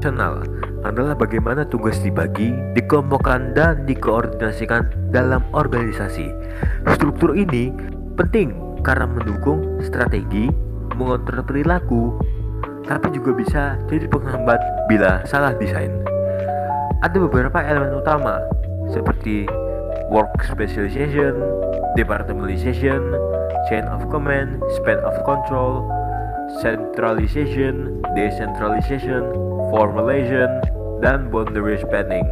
Operasional adalah bagaimana tugas dibagi, dikelompokkan, dan dikoordinasikan dalam organisasi. Struktur ini penting karena mendukung strategi, mengontrol perilaku, tapi juga bisa jadi penghambat bila salah desain. Ada beberapa elemen utama seperti work specialization, departmentalization, chain of command, span of control, centralization, decentralization, formalization, dan boundary spanning.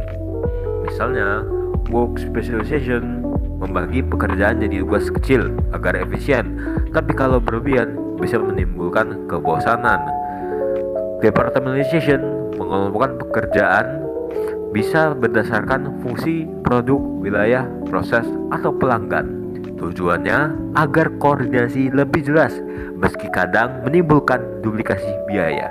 Misalnya, work specialization membagi pekerjaan jadi tugas kecil agar efisien, tapi kalau berlebihan bisa menimbulkan kebosanan. Departmentalization mengelompokkan pekerjaan bisa berdasarkan fungsi, produk, wilayah, proses, atau pelanggan. Tujuannya agar koordinasi lebih jelas, meski kadang menimbulkan duplikasi biaya.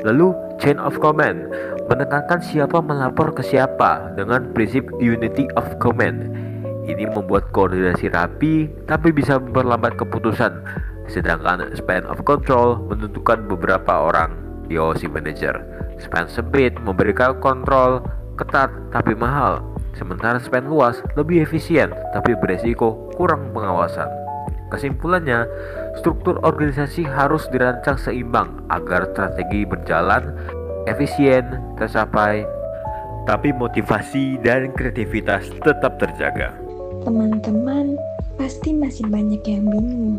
Lalu, chain of command menekankan siapa melapor ke siapa dengan prinsip unity of command. Ini membuat koordinasi rapi, tapi bisa memperlambat keputusan. Sedangkan span of control menentukan beberapa orang DOC manager. Span sempit memberikan kontrol ketat tapi mahal. Sementara span luas lebih efisien tapi beresiko kurang pengawasan. Kesimpulannya, struktur organisasi harus dirancang seimbang agar strategi berjalan efisien, tercapai, tapi motivasi dan kreativitas tetap terjaga. Teman-teman, pasti masih banyak yang bingung.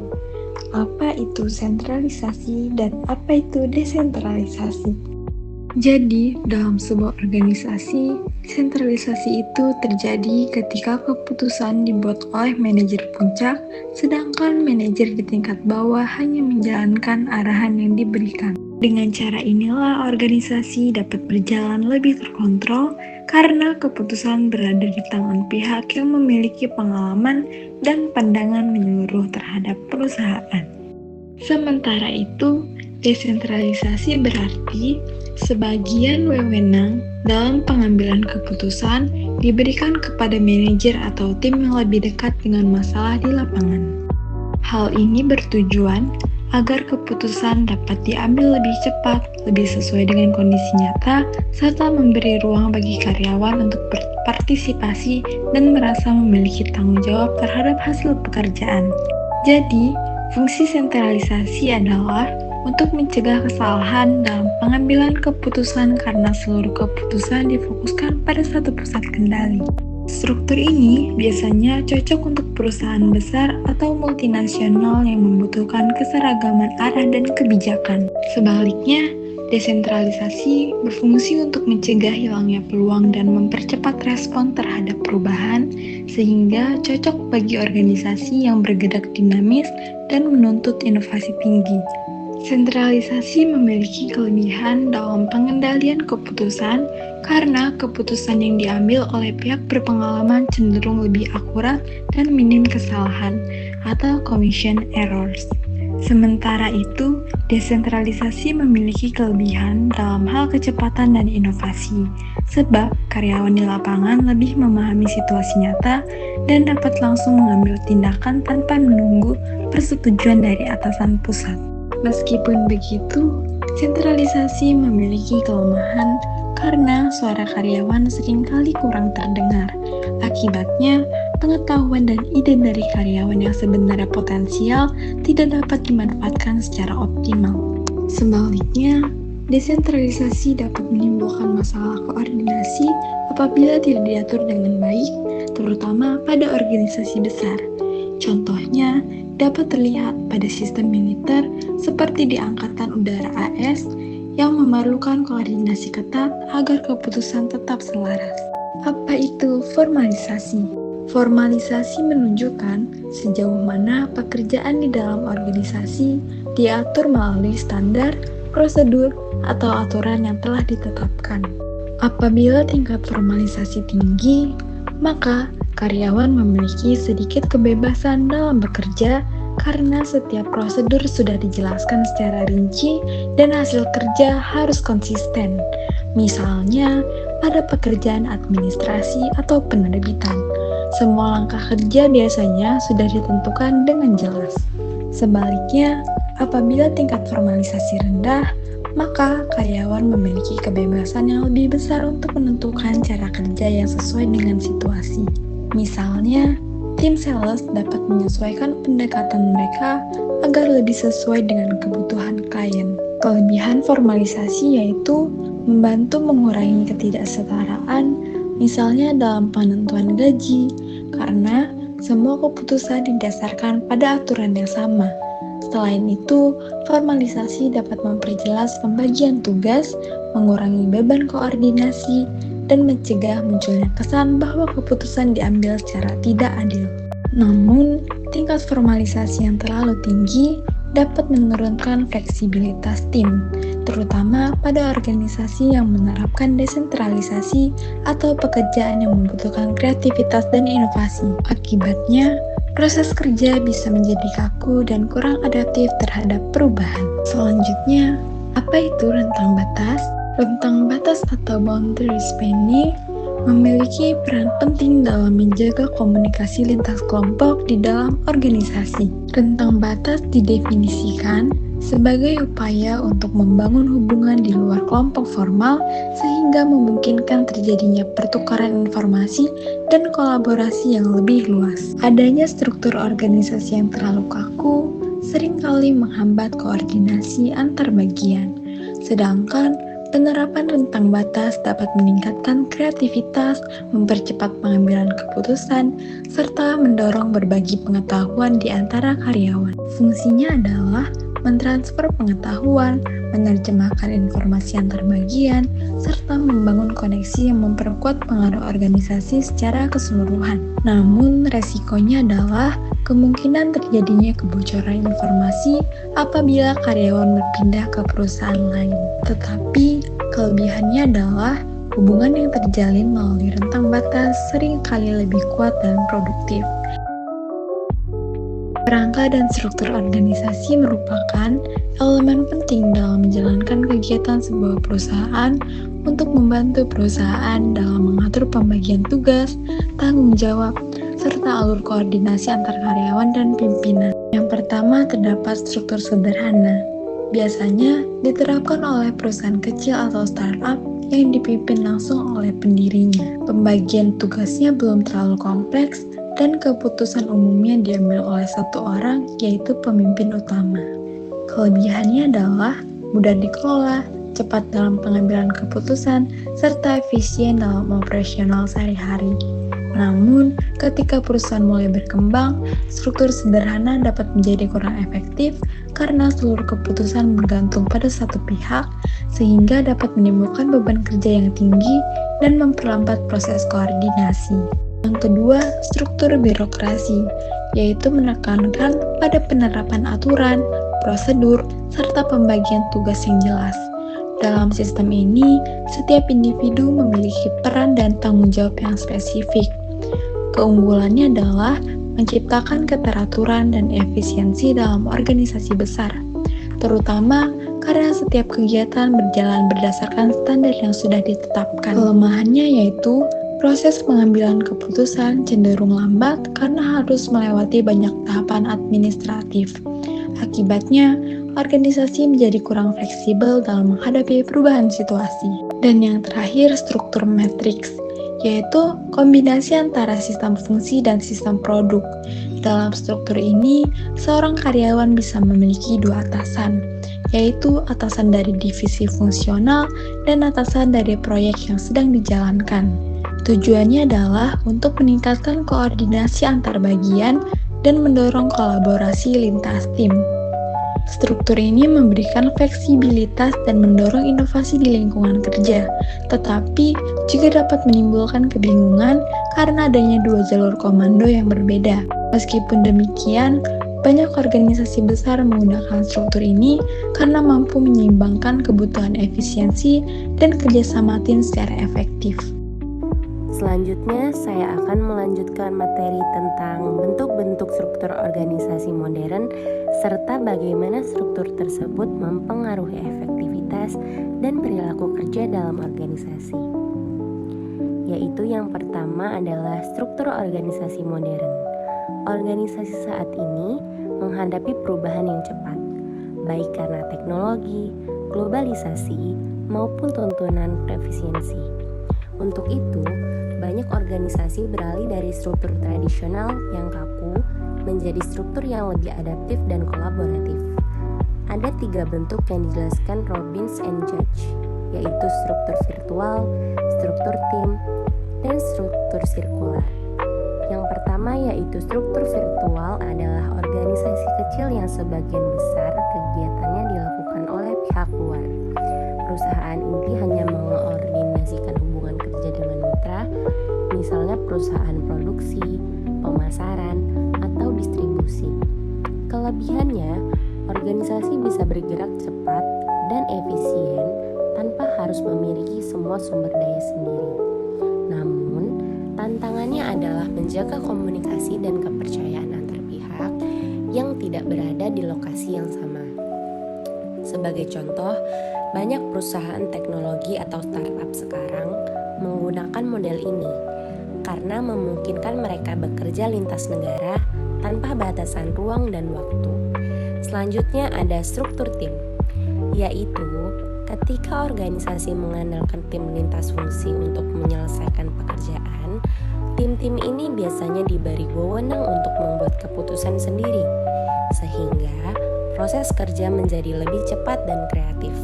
Apa itu sentralisasi dan apa itu desentralisasi? Jadi, dalam sebuah organisasi, sentralisasi itu terjadi ketika keputusan dibuat oleh manajer puncak, sedangkan manajer di tingkat bawah hanya menjalankan arahan yang diberikan. Dengan cara inilah organisasi dapat berjalan lebih terkontrol karena keputusan berada di tangan pihak yang memiliki pengalaman dan pandangan menyeluruh terhadap perusahaan. Sementara itu, desentralisasi berarti sebagian wewenang dalam pengambilan keputusan diberikan kepada manajer atau tim yang lebih dekat dengan masalah di lapangan. Hal ini bertujuan agar keputusan dapat diambil lebih cepat, lebih sesuai dengan kondisi nyata, serta memberi ruang bagi karyawan untuk berpartisipasi dan merasa memiliki tanggung jawab terhadap hasil pekerjaan. Jadi, fungsi sentralisasi adalah untuk mencegah kesalahan dalam pengambilan keputusan karena seluruh keputusan difokuskan pada satu pusat kendali. Struktur ini biasanya cocok untuk perusahaan besar atau multinasional yang membutuhkan keseragaman arah dan kebijakan. Sebaliknya, desentralisasi berfungsi untuk mencegah hilangnya peluang dan mempercepat respon terhadap perubahan, sehingga cocok bagi organisasi yang bergerak dinamis dan menuntut inovasi tinggi. Sentralisasi memiliki kelebihan dalam pengendalian keputusan karena keputusan yang diambil oleh pihak berpengalaman cenderung lebih akurat dan minim kesalahan atau commission errors. Sementara itu, desentralisasi memiliki kelebihan dalam hal kecepatan dan inovasi, sebab karyawan di lapangan lebih memahami situasi nyata dan dapat langsung mengambil tindakan tanpa menunggu persetujuan dari atasan pusat. Meskipun begitu, sentralisasi memiliki kelemahan karena suara karyawan seringkali kurang terdengar. Akibatnya, pengetahuan dan ide dari karyawan yang sebenarnya potensial tidak dapat dimanfaatkan secara optimal. Sebaliknya, desentralisasi dapat menimbulkan masalah koordinasi apabila tidak diatur dengan baik, terutama pada organisasi besar. Contohnya, dapat terlihat pada sistem militer seperti di Angkatan Udara AS yang memerlukan koordinasi ketat agar keputusan tetap selaras. Apa itu formalisasi? Formalisasi menunjukkan sejauh mana pekerjaan di dalam organisasi diatur melalui standar, prosedur, atau aturan yang telah ditetapkan. Apabila tingkat formalisasi tinggi, maka karyawan memiliki sedikit kebebasan dalam bekerja karena setiap prosedur sudah dijelaskan secara rinci dan hasil kerja harus konsisten. Misalnya, pada pekerjaan administrasi atau penerbitan, semua langkah kerja biasanya sudah ditentukan dengan jelas. Sebaliknya, apabila tingkat formalisasi rendah, maka karyawan memiliki kebebasan yang lebih besar untuk menentukan cara kerja yang sesuai dengan situasi. Misalnya, tim sales dapat menyesuaikan pendekatan mereka agar lebih sesuai dengan kebutuhan klien. Kelebihan formalisasi yaitu membantu mengurangi ketidaksetaraan, misalnya dalam penentuan gaji, karena semua keputusan didasarkan pada aturan yang sama. Selain itu, formalisasi dapat memperjelas pembagian tugas, mengurangi beban koordinasi, dan mencegah munculnya kesan bahwa keputusan diambil secara tidak adil. Namun, tingkat formalisasi yang terlalu tinggi dapat menurunkan fleksibilitas tim, terutama pada organisasi yang menerapkan desentralisasi atau pekerjaan yang membutuhkan kreativitas dan inovasi. Akibatnya, proses kerja bisa menjadi kaku dan kurang adaptif terhadap perubahan. Selanjutnya, apa itu rentang batas? Rentang batas atau boundary spanning memiliki peran penting dalam menjaga komunikasi lintas kelompok di dalam organisasi. Rentang batas didefinisikan sebagai upaya untuk membangun hubungan di luar kelompok formal sehingga memungkinkan terjadinya pertukaran informasi dan kolaborasi yang lebih luas. Adanya struktur organisasi yang terlalu kaku seringkali menghambat koordinasi antar bagian, sedangkan penerapan rentang batas dapat meningkatkan kreativitas, mempercepat pengambilan keputusan, serta mendorong berbagi pengetahuan di antara karyawan. Fungsinya adalah mentransfer pengetahuan, menerjemahkan informasi antar bagian, serta membangun koneksi yang memperkuat pengaruh organisasi secara keseluruhan. Namun, resikonya adalah kemungkinan terjadinya kebocoran informasi apabila karyawan berpindah ke perusahaan lain. Tetapi, kelebihannya adalah hubungan yang terjalin melalui rentang batas seringkali lebih kuat dan produktif. Kerangka dan struktur organisasi merupakan elemen penting dalam menjalankan kegiatan sebuah perusahaan untuk membantu perusahaan dalam mengatur pembagian tugas, tanggung jawab, serta alur koordinasi antar karyawan dan pimpinan. Yang pertama terdapat struktur sederhana. Biasanya diterapkan oleh perusahaan kecil atau startup yang dipimpin langsung oleh pendirinya. Pembagian tugasnya belum terlalu kompleks dan keputusan umumnya diambil oleh satu orang, yaitu pemimpin utama. Kelebihannya adalah mudah dikelola, cepat dalam pengambilan keputusan, serta efisien dalam operasional sehari-hari. Namun, ketika perusahaan mulai berkembang, struktur sederhana dapat menjadi kurang efektif karena seluruh keputusan bergantung pada satu pihak, sehingga dapat menimbulkan beban kerja yang tinggi dan memperlambat proses koordinasi. Yang kedua, struktur birokrasi, yaitu menekankan pada penerapan aturan, prosedur, serta pembagian tugas yang jelas. Dalam sistem ini, setiap individu memiliki peran dan tanggung jawab yang spesifik. Keunggulannya adalah menciptakan keteraturan dan efisiensi dalam organisasi besar, terutama karena setiap kegiatan berjalan berdasarkan standar yang sudah ditetapkan. Kelemahannya yaitu proses pengambilan keputusan cenderung lambat karena harus melewati banyak tahapan administratif. Akibatnya, organisasi menjadi kurang fleksibel dalam menghadapi perubahan situasi. Dan yang terakhir, struktur matriks, yaitu kombinasi antara sistem fungsi dan sistem produk. Dalam struktur ini, seorang karyawan bisa memiliki dua atasan, yaitu atasan dari divisi fungsional dan atasan dari proyek yang sedang dijalankan. Tujuannya adalah untuk meningkatkan koordinasi antar bagian dan mendorong kolaborasi lintas tim. Struktur ini memberikan fleksibilitas dan mendorong inovasi di lingkungan kerja, tetapi juga dapat menimbulkan kebingungan karena adanya dua jalur komando yang berbeda. Meskipun demikian, banyak organisasi besar menggunakan struktur ini karena mampu menyeimbangkan kebutuhan efisiensi dan kerjasama tim secara efektif. Selanjutnya, saya akan melanjutkan materi tentang bentuk-bentuk struktur organisasi modern serta bagaimana struktur tersebut mempengaruhi efektivitas dan perilaku kerja dalam organisasi. Yaitu yang pertama adalah struktur organisasi modern. Organisasi saat ini menghadapi perubahan yang cepat, baik karena teknologi, globalisasi, maupun tuntunan efisiensi. Untuk itu, banyak organisasi beralih dari struktur tradisional yang kaku menjadi struktur yang lebih adaptif dan kolaboratif. Ada 3 bentuk yang dijelaskan Robbins and Judge, yaitu struktur virtual, struktur tim, dan struktur sirkular. Yang pertama yaitu struktur virtual adalah organisasi kecil yang sebagian besar kegiatannya dilakukan oleh pihak luar. Perusahaan inti hanya mengkoordinasikan hubungan kerja dengan mitra, misalnya perusahaan produksi, pemasaran, atau distribusi. Kelebihannya, organisasi bisa bergerak cepat dan efisien tanpa harus memiliki semua sumber daya sendiri. Namun, tantangannya adalah menjaga komunikasi dan kepercayaan antar pihak yang tidak berada di lokasi yang sama. Sebagai contoh, banyak perusahaan teknologi atau startup sekarang menggunakan model ini karena memungkinkan mereka bekerja lintas negara tanpa batasan ruang dan waktu. Selanjutnya ada struktur tim, yaitu ketika organisasi mengandalkan tim lintas fungsi untuk menyelesaikan pekerjaan, tim-tim ini biasanya diberi wewenang untuk membuat keputusan sendiri, sehingga proses kerja menjadi lebih cepat dan kreatif.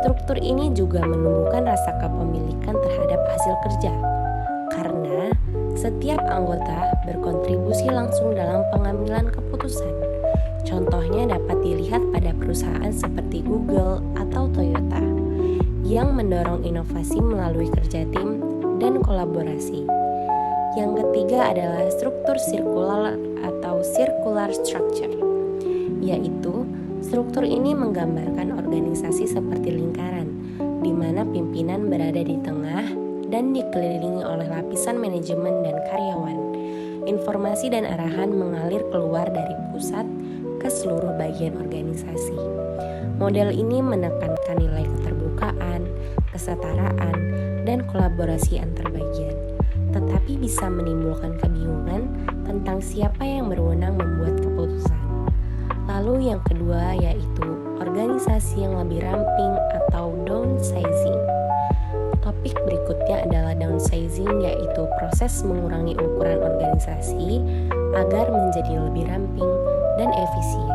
Struktur ini juga menumbuhkan rasa kepemilikan terhadap hasil kerja, karena setiap anggota berkontribusi langsung dalam pengambilan keputusan. Contohnya dapat dilihat pada perusahaan seperti Google atau Toyota yang mendorong inovasi melalui kerja tim dan kolaborasi. Yang ketiga adalah struktur sirkular atau circular structure, yaitu struktur ini menggambarkan organisasi seperti lingkaran, di mana pimpinan berada di tengah dan dikelilingi oleh lapisan manajemen dan karyawan. Informasi dan arahan mengalir keluar dari pusat ke seluruh bagian organisasi. Model ini menekankan nilai keterbukaan, kesetaraan, dan kolaborasi antar bagian, tetapi bisa menimbulkan kebingungan tentang siapa yang berwenang membuat keputusan. Lalu yang kedua yaitu organisasi yang lebih ramping atau downsizing. Topik berikutnya adalah downsizing, yaitu proses mengurangi ukuran organisasi agar menjadi lebih ramping dan efisien.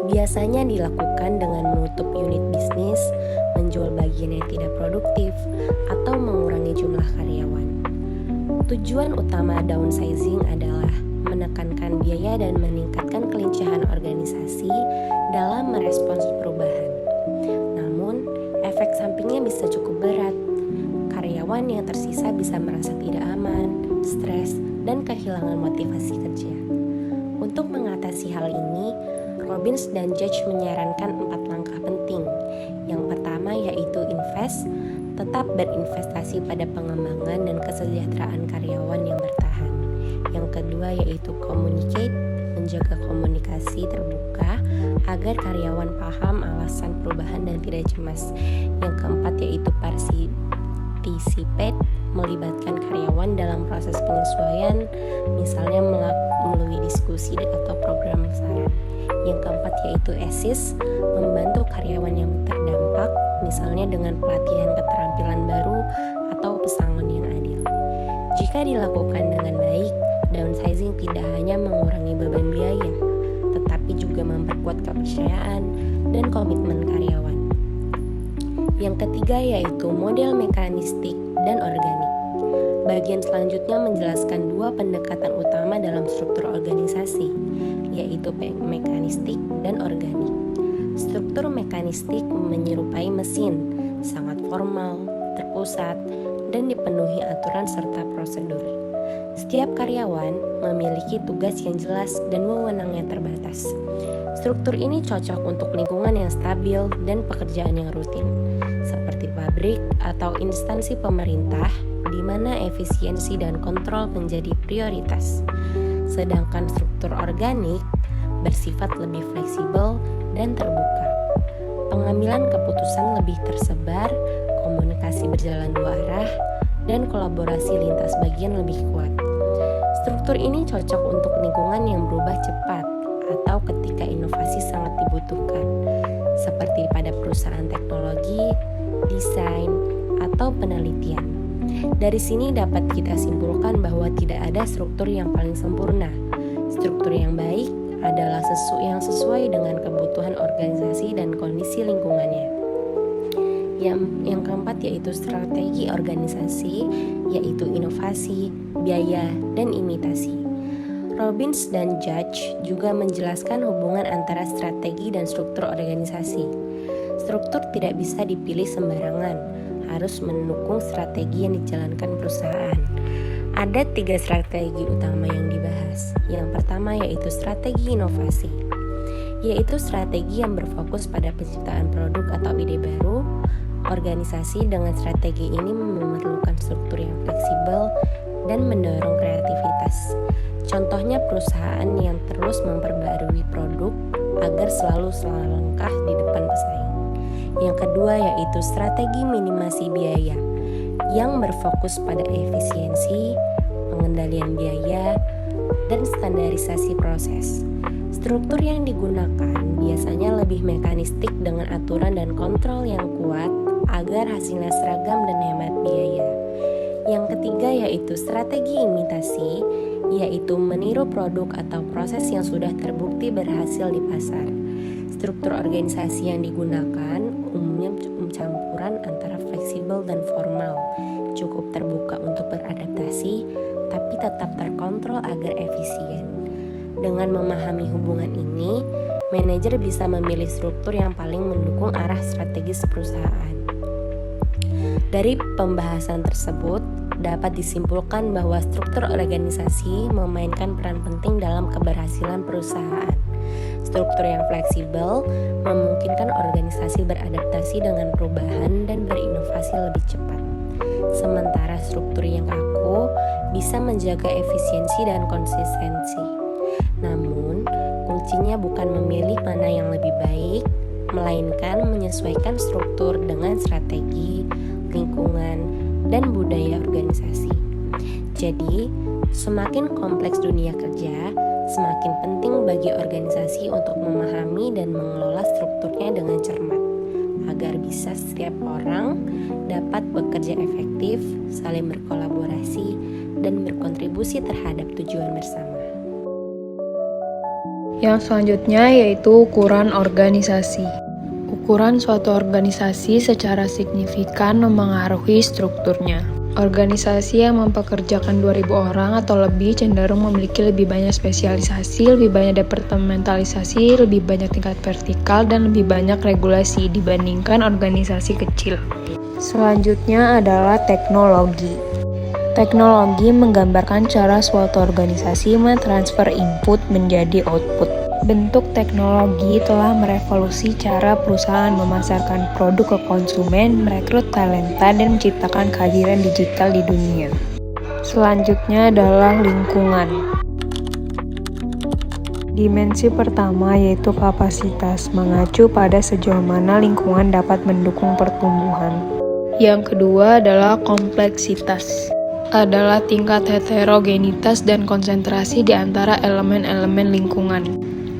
Biasanya dilakukan dengan menutup unit bisnis, menjual bagian yang tidak produktif, atau mengurangi jumlah karyawan. Tujuan utama downsizing adalah menekankan biaya dan meningkatkan kelincahan organisasi dalam merespons perubahan. Namun, efek sampingnya bisa cukup berat. Karyawan yang tersisa bisa merasa tidak aman, stres, dan kehilangan motivasi kerja. Untuk mengatasi hal ini, Robbins dan Judge menyarankan 4 langkah penting. Yang pertama yaitu invest, tetap berinvestasi pada pengembangan dan kesejahteraan karyawan yang bertahan. Yang kedua yaitu communicate, menjaga komunikasi terbuka agar karyawan paham alasan perubahan dan tidak cemas. Yang keempat yaitu participate, melibatkan karyawan dalam proses penyesuaian, misalnya melalui diskusi atau program saran. Yang keempat yaitu assist, membantu karyawan yang terdampak, misalnya dengan pelatihan keterampilan baru atau pesangon yang adil. Jika dilakukan dengan baik, downsizing tidak hanya mengurangi beban biaya, tetapi juga memperkuat kepercayaan dan komitmen karyawan. Yang ketiga yaitu model mekanistik dan organik. Bagian selanjutnya menjelaskan 2 pendekatan utama dalam struktur organisasi, yaitu mekanistik dan organik. Struktur mekanistik menyerupai mesin, sangat formal, terpusat, dan dipenuhi aturan serta prosedur. Setiap karyawan memiliki tugas yang jelas dan wewenang yang terbatas. Struktur ini cocok untuk lingkungan yang stabil dan pekerjaan yang rutin, seperti pabrik atau instansi pemerintah, di mana efisiensi dan kontrol menjadi prioritas. Sedangkan struktur organik bersifat lebih fleksibel dan terbuka. Pengambilan keputusan lebih tersebar, komunikasi berjalan 2 arah, dan kolaborasi lintas bagian lebih kuat. Struktur ini cocok untuk lingkungan yang berubah cepat atau ketika inovasi sangat dibutuhkan. seperti pada perusahaan teknologi, desain, atau penelitian. Dari sini dapat kita simpulkan bahwa tidak ada struktur yang paling sempurna. Struktur yang baik adalah yang sesuai dengan kebutuhan organisasi dan kondisi lingkungannya. Yang keempat yaitu strategi organisasi, yaitu inovasi, biaya, dan imitasi. Robbins dan Judge juga menjelaskan hubungan antara strategi dan struktur organisasi. Struktur tidak bisa dipilih sembarangan, harus mendukung strategi yang dijalankan perusahaan. Ada 3 strategi utama yang dibahas. Yang pertama yaitu strategi inovasi, yaitu strategi yang berfokus pada penciptaan produk atau ide baru. Organisasi dengan strategi ini memerlukan struktur yang fleksibel dan mendorong kreativitas. Contohnya perusahaan yang terus memperbarui produk agar selalu selangkah di depan pesaing. Yang kedua yaitu strategi minimasi biaya yang berfokus pada efisiensi, pengendalian biaya, dan standarisasi proses. Struktur yang digunakan biasanya lebih mekanistik dengan aturan dan kontrol yang kuat agar hasilnya seragam dan hemat biaya. Yang ketiga yaitu strategi imitasi, yaitu meniru produk atau proses yang sudah terbukti berhasil di pasar. Struktur organisasi yang digunakan umumnya campuran antara fleksibel dan formal, cukup terbuka untuk beradaptasi, tapi tetap terkontrol agar efisien. Dengan memahami hubungan ini, manajer bisa memilih struktur yang paling mendukung arah strategis perusahaan. Dari pembahasan tersebut, dapat disimpulkan bahwa struktur organisasi memainkan peran penting dalam keberhasilan perusahaan. Struktur yang fleksibel memungkinkan organisasi beradaptasi dengan perubahan dan berinovasi lebih cepat. Sementara struktur yang kaku bisa menjaga efisiensi dan konsistensi. Namun, kuncinya bukan memilih mana yang lebih baik, melainkan menyesuaikan struktur dengan strategi, lingkungan, dan budaya organisasi. Jadi, semakin kompleks dunia kerja, semakin penting bagi organisasi untuk memahami dan mengelola strukturnya dengan cermat, agar bisa setiap orang dapat bekerja efektif, saling berkolaborasi, dan berkontribusi terhadap tujuan bersama. Yang selanjutnya yaitu ukuran organisasi. Ukuran suatu organisasi secara signifikan memengaruhi strukturnya. Organisasi yang mempekerjakan 2.000 orang atau lebih cenderung memiliki lebih banyak spesialisasi, lebih banyak departementalisasi, lebih banyak tingkat vertikal, dan lebih banyak regulasi dibandingkan organisasi kecil. Selanjutnya adalah teknologi. Teknologi menggambarkan cara suatu organisasi mentransfer input menjadi output. Bentuk teknologi telah merevolusi cara perusahaan memasarkan produk ke konsumen, merekrut talenta, dan menciptakan kehadiran digital di dunia. Selanjutnya adalah lingkungan. Dimensi pertama yaitu kapasitas, mengacu pada sejauh mana lingkungan dapat mendukung pertumbuhan. Yang kedua adalah kompleksitas, adalah tingkat heterogenitas dan konsentrasi di antara elemen-elemen lingkungan.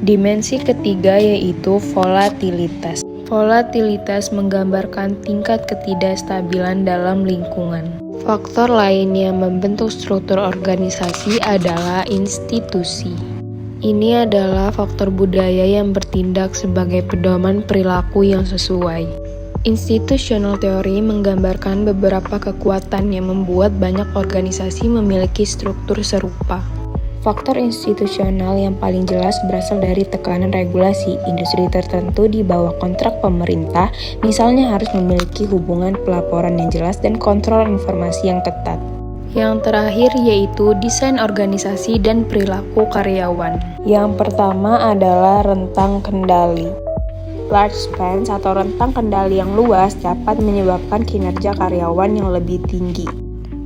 Dimensi ketiga yaitu volatilitas. Volatilitas menggambarkan tingkat ketidakstabilan dalam lingkungan. Faktor lain yang membentuk struktur organisasi adalah institusi. Ini adalah faktor budaya yang bertindak sebagai pedoman perilaku yang sesuai. Institutional theory menggambarkan beberapa kekuatan yang membuat banyak organisasi memiliki struktur serupa. Faktor institusional yang paling jelas berasal dari tekanan regulasi. Industri tertentu di bawah kontrak pemerintah misalnya harus memiliki hubungan pelaporan yang jelas dan kontrol informasi yang ketat. Yang terakhir yaitu desain organisasi dan perilaku karyawan. Yang pertama adalah rentang kendali. Large spans atau rentang kendali yang luas dapat menyebabkan kinerja karyawan yang lebih tinggi,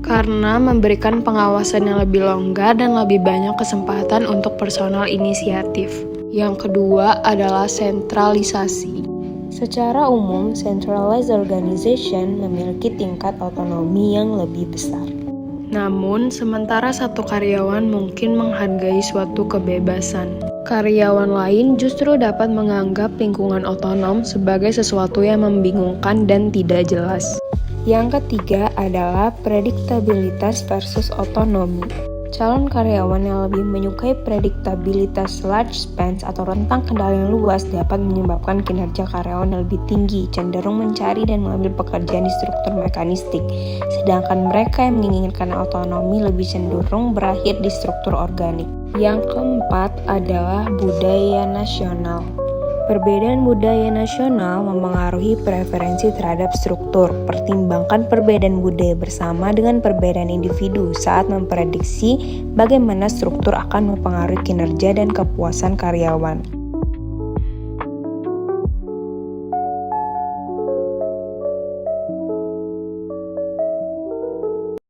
karena memberikan pengawasan yang lebih longgar dan lebih banyak kesempatan untuk personal inisiatif. Yang kedua adalah sentralisasi. Secara umum, centralized organization memiliki tingkat otonomi yang lebih besar. Namun, sementara satu karyawan mungkin menghargai suatu kebebasan. Karyawan lain justru dapat menganggap lingkungan otonom sebagai sesuatu yang membingungkan dan tidak jelas. Yang ketiga adalah prediktabilitas versus otonomi. Calon karyawan yang lebih menyukai prediktabilitas large spans atau rentang kendali yang luas dapat menyebabkan kinerja karyawan yang lebih tinggi, cenderung mencari dan mengambil pekerjaan di struktur mekanistik. Sedangkan mereka yang menginginkan otonomi lebih cenderung berakhir di struktur organik. Yang keempat adalah budaya nasional. Perbedaan budaya nasional mempengaruhi preferensi terhadap struktur. Pertimbangkan perbedaan budaya bersama dengan perbedaan individu saat memprediksi bagaimana struktur akan mempengaruhi kinerja dan kepuasan karyawan.